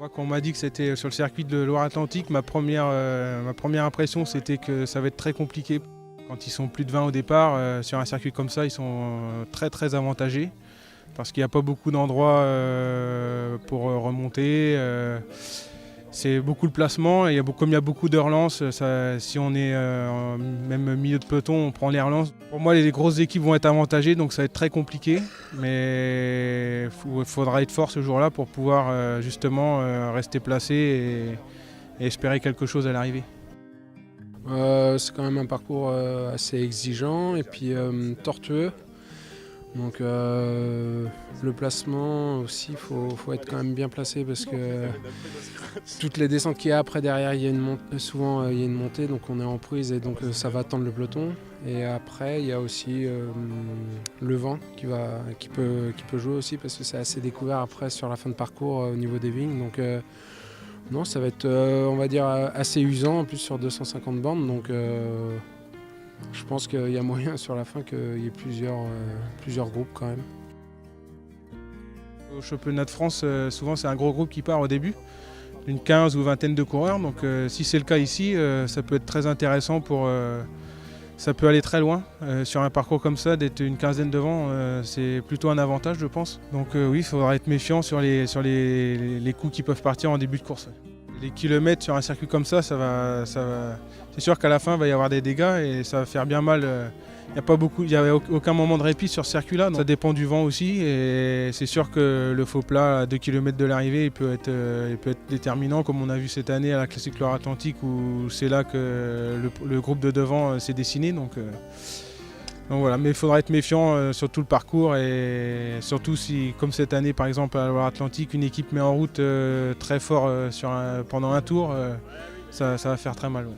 Moi, quand on m'a dit que c'était sur le circuit de Loire-Atlantique, ma première impression, c'était que ça va être très compliqué. Quand ils sont plus de 20 au départ, sur un circuit comme ça, ils sont très très avantagés parce qu'il n'y a pas beaucoup d'endroits pour remonter. C'est beaucoup le placement et comme il y a beaucoup de relances, si on est même milieu de peloton, on prend les relances. Pour moi, les grosses équipes vont être avantagées, donc ça va être très compliqué. Mais il faudra être fort ce jour-là pour pouvoir justement rester placé et espérer quelque chose à l'arrivée. C'est quand même un parcours assez exigeant et puis tortueux. Donc le placement aussi, il faut être quand même bien placé parce que toutes les descentes qu'il y a après derrière, souvent il y a une montée, donc on est en prise et donc ça va tendre le peloton. Et après il y a aussi le vent qui peut jouer aussi parce que c'est assez découvert après sur la fin de parcours au niveau des vignes. Donc non, ça va être on va dire assez usant en plus sur 250 bornes. Donc je pense qu'il y a moyen sur la fin qu'il y ait plusieurs groupes quand même. Au championnat de France, souvent c'est un gros groupe qui part au début, une 15 ou vingtaine de coureurs. Donc si c'est le cas ici, ça peut être très intéressant ça peut aller très loin. Sur un parcours comme ça, d'être une quinzaine devant, c'est plutôt un avantage, je pense. Donc oui, il faudra être méfiant sur les coups qui peuvent partir en début de course. Les kilomètres sur un circuit comme ça va. C'est sûr qu'à la fin, il va y avoir des dégâts et ça va faire bien mal. Il n'y a aucun moment de répit sur ce circuit-là. Ça dépend du vent aussi. Et c'est sûr que le faux plat à 2 km de l'arrivée, il peut être déterminant, comme on a vu cette année à la Classique Loire-Atlantique, où c'est là que le groupe de devant s'est dessiné. Donc voilà, mais il faudra être méfiant sur tout le parcours et surtout si, comme cette année par exemple à Loire-Atlantique, une équipe met en route très fort pendant un tour, ça va faire très mal. Ouais.